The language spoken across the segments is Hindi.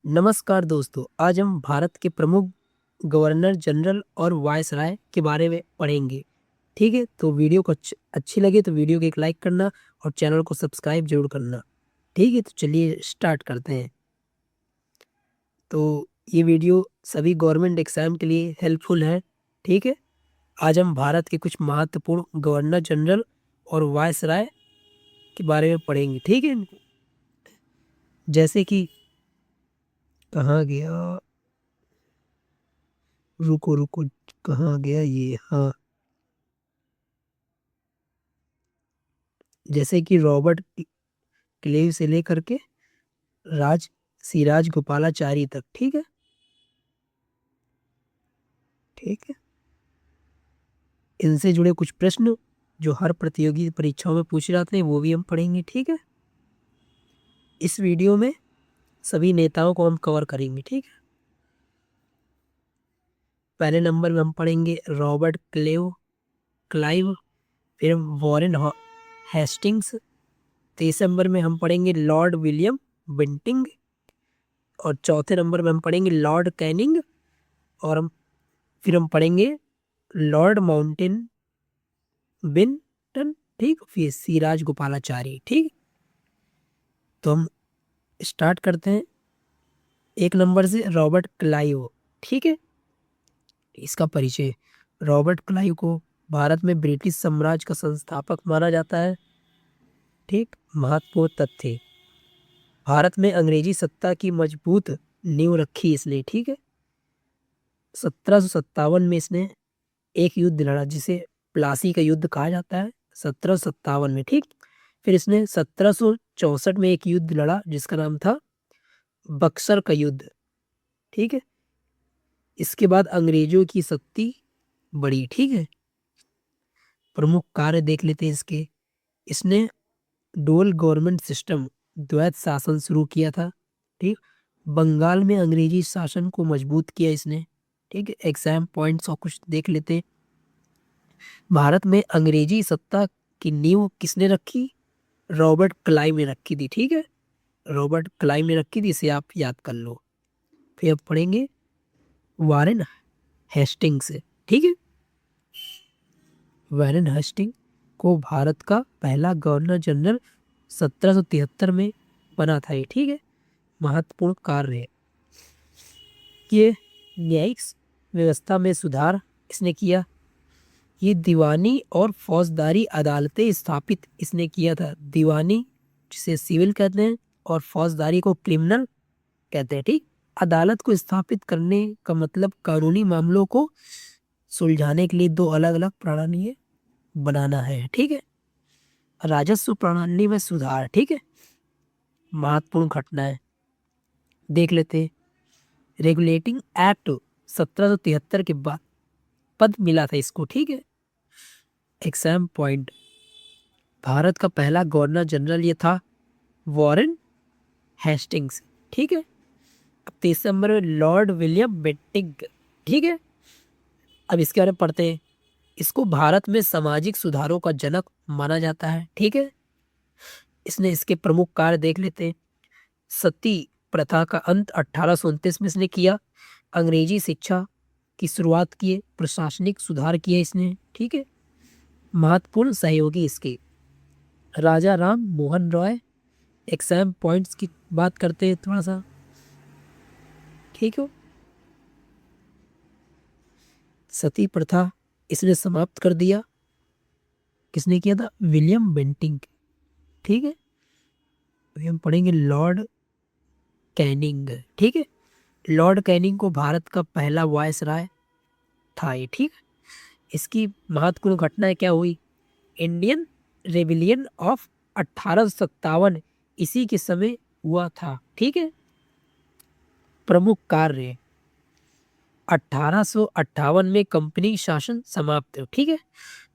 नमस्कार दोस्तों, आज हम भारत के प्रमुख गवर्नर जनरल और वायसराय के बारे में पढ़ेंगे। ठीक है, तो वीडियो को अच्छी लगे तो वीडियो को एक लाइक करना और चैनल को सब्सक्राइब जरूर करना। ठीक है, तो चलिए स्टार्ट करते हैं। तो ये वीडियो सभी गवर्नमेंट एग्जाम के लिए हेल्पफुल है। ठीक है, आज हम भारत के कुछ महत्वपूर्ण गवर्नर जनरल और वायसराय के बारे में पढ़ेंगे। ठीक है, जैसे कि कहाँ गया, रुको रुको, कहाँ गया ये, हाँ, जैसे कि रॉबर्ट क्लेव से लेकर के राज सिराज गोपालाचारी तक। ठीक है, ठीक है, इनसे जुड़े कुछ प्रश्न जो हर प्रतियोगी परीक्षाओं में पूछे जाते हैं वो भी हम पढ़ेंगे। ठीक है, इस वीडियो में सभी नेताओं को हम कवर करेंगे। ठीक है, पहले नंबर में हम पढ़ेंगे रॉबर्ट क्लाइव, फिर वॉरेन हेस्टिंग्स। तीसरे नंबर में हम पढ़ेंगे लॉर्ड विलियम बेंटिंग, और चौथे नंबर में हम पढ़ेंगे लॉर्ड कैनिंग, और फिर हम पढ़ेंगे लॉर्ड माउंटेन बिन्टन। ठीक, फिर सिराज गोपालाचारी। ठीक, तो हम स्टार्ट करते हैं एक नंबर से, रॉबर्ट क्लाइव। ठीक है, इसका परिचय। रॉबर्ट क्लाइव को भारत में ब्रिटिश साम्राज्य का संस्थापक माना जाता है। ठीक, महत्वपूर्ण तथ्य, भारत में अंग्रेजी सत्ता की मजबूत नींव रखी इसने। ठीक है, 1757 में इसने एक युद्ध लड़ा जिसे प्लासी का युद्ध कहा जाता है, 1757 में। ठीक, फिर इसने 1764 में एक युद्ध लड़ा जिसका नाम था बक्सर का युद्ध। ठीक है, इसके बाद अंग्रेजों की शक्ति बढ़ी। ठीक है, प्रमुख कार्य देख लेते हैं इसके। इसने डोल गवर्नमेंट सिस्टम, द्वैत शासन शुरू किया था। ठीक, बंगाल में अंग्रेजी शासन को मजबूत किया इसने। ठीक है, एग्जाम पॉइंट्स और कुछ देख लेते हैं। भारत में अंग्रेजी सत्ता की नींव किसने रखी? रॉबर्ट क्लाइव ने रखी थी। ठीक है, रॉबर्ट क्लाइव ने रखी थी, इसे आप याद कर लो। फिर अब पढ़ेंगे वारेन हेस्टिंग्स। ठीक है, वारेन हेस्टिंग को भारत का पहला गवर्नर जनरल 1773 में बना था ये। ठीक है, महत्वपूर्ण कार्य है, ये न्यायिक व्यवस्था में सुधार इसने किया। ये दीवानी और फौजदारी अदालतें स्थापित इसने किया था। दीवानी जिसे सिविल कहते हैं और फौजदारी को क्रिमिनल कहते हैं। ठीक, अदालत को स्थापित करने का मतलब कानूनी मामलों को सुलझाने के लिए दो अलग अलग प्रणाली बनाना है। ठीक है, राजस्व प्रणाली में सुधार। ठीक है, महत्वपूर्ण घटना है, देख लेते हैं। रेगुलेटिंग एक्ट 1773 के बाद पद मिला था इसको। ठीक है, एग्जाम पॉइंट, भारत का पहला गवर्नर जनरल ये था वॉरेन हेस्टिंग्स। ठीक है, अब तीसरे नंबर में लॉर्ड विलियम बेंटिंग। ठीक है, अब इसके बारे में पढ़ते हैं। इसको भारत में सामाजिक सुधारों का जनक माना जाता है। ठीक है, इसने इसके प्रमुख कार्य देख लेते हैं। सती प्रथा का अंत 1829 में इसने किया। अंग्रेजी शिक्षा की शुरुआत किए, प्रशासनिक सुधार किए इसने। ठीक है, महत्वपूर्ण सहयोगी इसके राजा राम मोहन रॉय। एग्जाम पॉइंट्स की बात करते हैं थोड़ा सा। ठीक हो, सती प्रथा इसने समाप्त कर दिया। किसने किया था? William Bentinck. ठीक है, अभी हम पढ़ेंगे लॉर्ड कैनिंग। ठीक है, लॉर्ड कैनिंग को भारत का पहला वायसराय था ये। ठीक, इसकी महत्वपूर्ण घटनाएं क्या हुई? इंडियन रेबिलियन ऑफ 1857 इसी के समय हुआ था। ठीक है, प्रमुख कार्य, 1858 में कंपनी शासन समाप्त। ठीक है,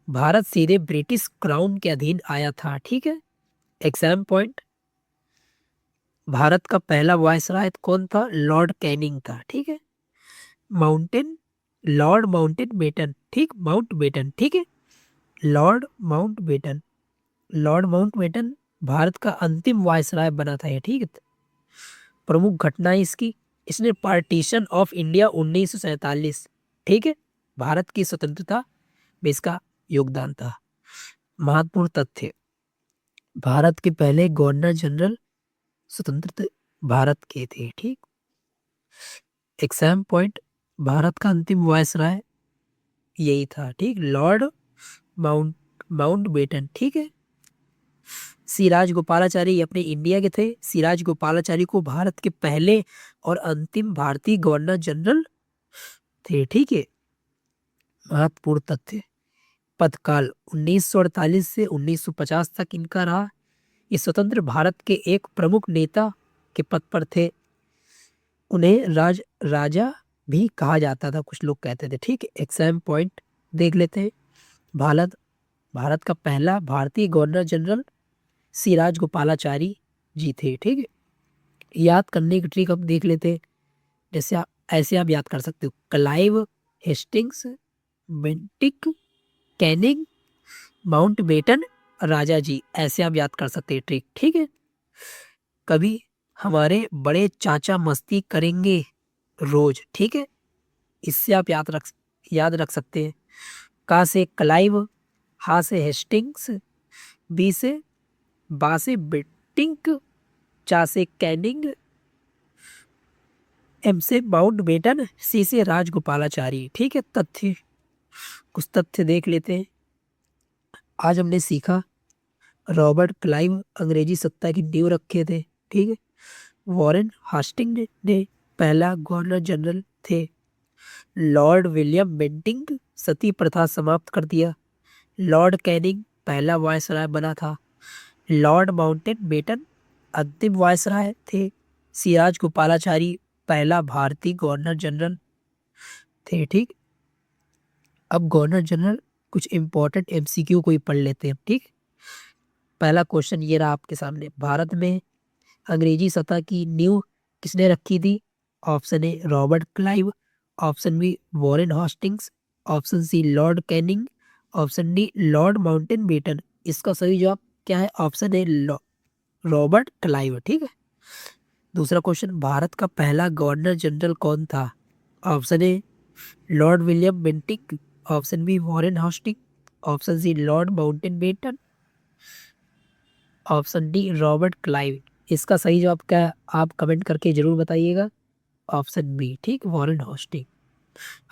भारत सीधे ब्रिटिश क्राउन के अधीन आया था। ठीक है, एग्जाम पॉइंट, भारत का पहला वायसराय कौन था? लॉर्ड कैनिंग था। ठीक है, माउंटेन, लॉर्ड माउंटेन बेटन। ठीक, माउंट बेटन। ठीक है, Lord Mountbatten, Lord Mountbatten Bharat का अंतिम वायसराय बना था ये। ठीक है, प्रमुख घटनाएं इसकी, इसने पार्टीशन ऑफ इंडिया 1947, ठीक है, भारत की स्वतंत्रता में इसका योगदान था। महत्वपूर्ण तथ्य, भारत के पहले गवर्नर जनरल स्वतंत्र भारत के थे, ठीक। एग्जाम पॉइंट, भारत का अंतिम वायसराय यही था, ठीक, लॉर्ड माउंटबेटन, ठीक है। सिराज गोपालाचारी अपने इंडिया के थे। सिराज गोपालाचारी को भारत के पहले और अंतिम भारतीय गवर्नर जनरल थे, ठीक है। महत्वपूर्ण तथ्य, पदकाल 1948 से 1950 तक इनका रहा। ये स्वतंत्र भारत के एक प्रमुख नेता के पद पर थे। उन्हें राजा भी कहा जाता था, कुछ लोग कहते थे, ठीक है। एग्जाम पॉइंट देख लेते हैं। भारत का पहला भारतीय गवर्नर जनरल सिराज गोपालाचारी जी थे, ठीक है। याद करने की ट्रिक अब देख लेते हैं। जैसे ऐसे आप याद कर सकते हो, Clive, Hastings, Bentinck, Canning, Mountbatten, Rajaji, ऐसे आप याद कर सकते हैं ट्रिक, ठीक है। कभी हमारे बड़े चाचा मस्ती करेंगे रोज, ठीक है, इससे आप याद रख सकते हैं। का से क्लाइव, हा से हेस्टिंग्स, बी से बा से बेटिंक, चा से कैनिंग, एम से माउंटबेटन, सी से राजगोपालाचारी, ठीक है। कुछ तथ्य देख लेते हैं। आज हमने सीखा रॉबर्ट क्लाइव अंग्रेजी सत्ता की नींव रखे थे, ठीक है। वॉरेन हास्टिंग ने पहला गवर्नर जनरल थे। लॉर्ड विलियम बेंटिंक सती प्रथा समाप्त कर दिया। लॉर्ड कैनिंग पहला वायसराय बना था। लॉर्ड माउंटबेटन अंतिम वायसराय थे। सिराज गोपालाचारी पहला भारतीय गवर्नर जनरल थे, ठीक। अब गवर्नर जनरल कुछ इंपॉर्टेंट एमसीक्यू को ही पढ़ लेते हैं, ठीक। पहला क्वेश्चन ये रहा आपके सामने, भारत में अंग्रेजी सत्ता की नींव किसने रखी थी? Option A Robert Clive, option B Warren Hastings, option C Lord Canning, option D Lord Mountbatten. इसका सही जवाब क्या है? ऑप्शन ए रॉबर्ट क्लाइव, ठीक है। दूसरा क्वेश्चन, भारत का पहला गवर्नर जनरल कौन था? Option A Lord William Bentinck, option B Warren Hastings, option C Lord Mountbatten, option D Robert Clive. इसका सही जवाब क्या है आप कमेंट करके जरूर बताइएगा। ऑप्शन बी, ठीक, वॉरेन हॉस्टिंग।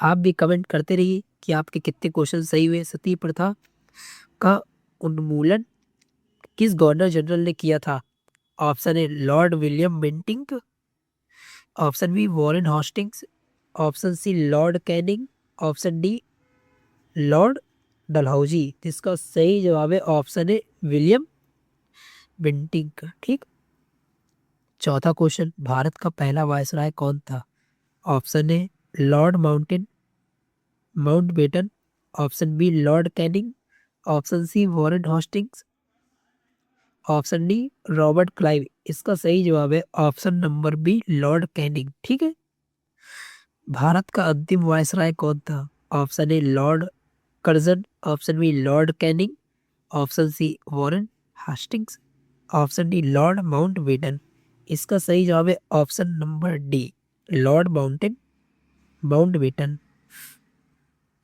आप भी कमेंट करते रहिए कि आपके कितने क्वेश्चन सही हुए। सती प्रथा का उन्मूलन किस गवर्नर जनरल ने किया था? Option A Lord William Bentinck, option B Warren Hastings, option C Lord Canning, option D Lord Dalhousie. जिसका सही जवाब है ऑप्शन ए विलियम बेंटिंक, ठीक। चौथा क्वेश्चन, भारत का पहला वायसराय कौन था? Option A Lord Mountbatten, option B Lord Canning, option C Warren Hastings, option D Robert Clive. इसका सही जवाब है option number B Lord Canning, ठीक है। भारत का अंतिम वायसराय कौन था? Option A Lord Curzon, option B Lord Canning, option C Warren Hastings, option D Lord Mountbatten. इसका सही जवाब है option number D Lord Mountbatten.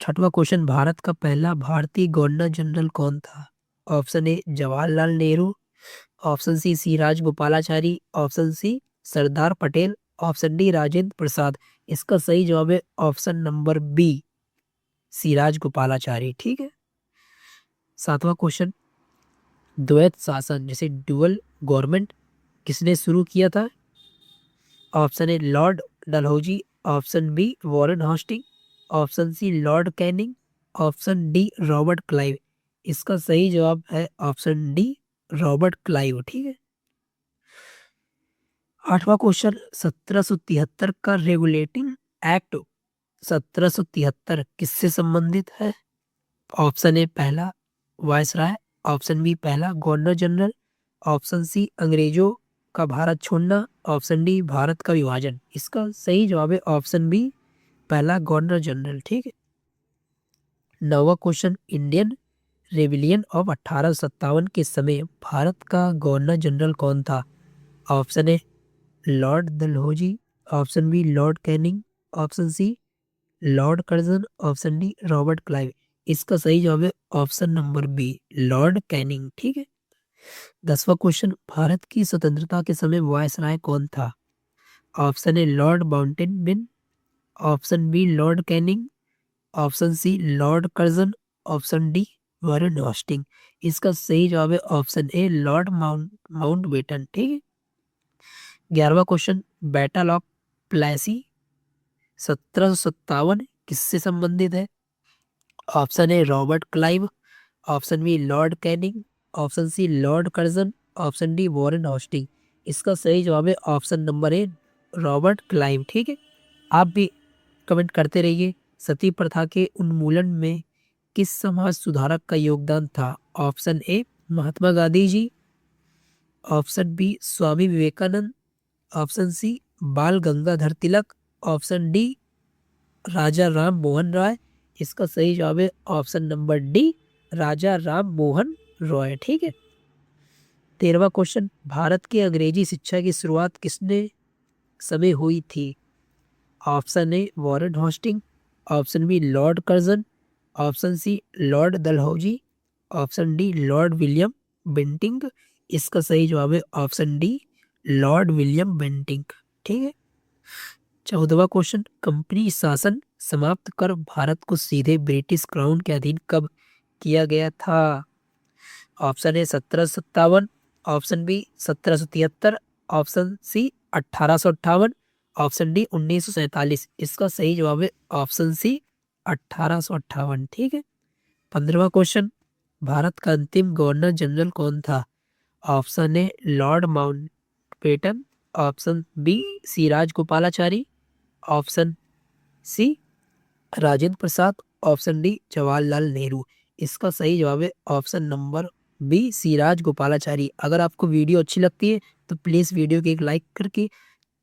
छठवां क्वेश्चन, भारत का पहला भारतीय गवर्नर जनरल कौन था? Option A Jawaharlal Nehru, option C C Raj Gopalachari, option C Sardar Patel, option D Rajendra Prasad. इसका सही जवाब है option number B C Raj Gopalachari, ठीक है। सातवां क्वेश्चन, द्वैत शासन जैसे ड्यूअल गवर्नमेंट किसने शुरू किया था? Option A Lord Dalhousie, option B Warren Hastings, option C Lord Canning, option D Robert Clive. इसका सही जवाब है ऑप्शन डी रॉबर्ट क्लाइव, ठीक है। आठवां क्वेश्चन, 1773 का रेगुलेटिंग एक्ट 1773 किससे संबंधित है? ऑप्शन ए पहला वायसराय, ऑप्शन बी पहला गवर्नर जनरल, ऑप्शन सी अंग्रेजों का भारत छोड़ना, ऑप्शन डी भारत का विभाजन। इसका सही जवाब है ऑप्शन बी पहला गवर्नर जनरल, ठीक है। नौवां क्वेश्चन, इंडियन रेविलियन ऑफ 1857 के समय भारत का गवर्नर जनरल कौन था? Option A Lord Dalhousie, option B Lord Canning, option C Lord Curzon, option D Robert Clive. इसका सही जवाब है option number B Lord Canning. ठीक है। 10वां क्वेश्चन, भारत की स्वतंत्रता के समय वायसराय कौन था? Option A Lord Mountbatten, option B Lord Canning, option C Lord Curzon, option D Warren Hastings. इसका सही जवाब है ऑप्शन ए लॉर्ड माउंटबेटन। ठीक है। 11वां क्वेश्चन, बैटल ऑफ प्लेसी 1757 किससे संबंधित है? Option A Robert Clive, option B Lord Canning, option C Lord Curzon, option D Warren Hastings. इसका सही जवाब है option number A Robert Clive. ठीक है। आप भी कमेंट करते रहिए। सती प्रथा के उन्मूलन में किस समाज सुधारक का योगदान था? Option A Mahatma Gandhi ji, option B Swami Vivekananda, option C Bal Gangadhar Tilak, option D Raja Ram Mohan Roy. इसका सही जवाब है option number D Raja Ram Mohan Roy. ठीक है। 13वां क्वेश्चन, भारत की अंग्रेजी शिक्षा की शुरुआत किसने समय हुई थी? Option A Warren Hastings, option B Lord Curzon, option C Lord Dalhousie, option D Lord William Bentinck. इसका सही जवाब है option D Lord William Bentinck. ठीक है। 14वां क्वेश्चन, कंपनी शासन समाप्त कर भारत को सीधे ब्रिटिश क्राउन के अधीन कब किया गया था? Option A 1757, option B 1773, option C 1858, option D 1947। इसका सही जवाब है ऑप्शन सी 1858। ठीक है। 15वां क्वेश्चन, भारत का अंतिम गवर्नर जनरल कौन था? Option A Lord Mountbatten, option B C Rajagopalachari, option C Rajendra Prasad, option D Jawaharlal Nehru. इसका सही जवाब है option number B C Rajagopalachari. अगर आपको वीडियो अच्छी लगती है तो प्लीज़ वीडियो को एक लाइक करके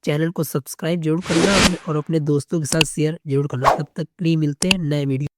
चैनल को सब्सक्राइब जरूर करना और अपने दोस्तों के साथ शेयर जरूर करना। तब तक के लिए मिलते हैं नए वीडियो।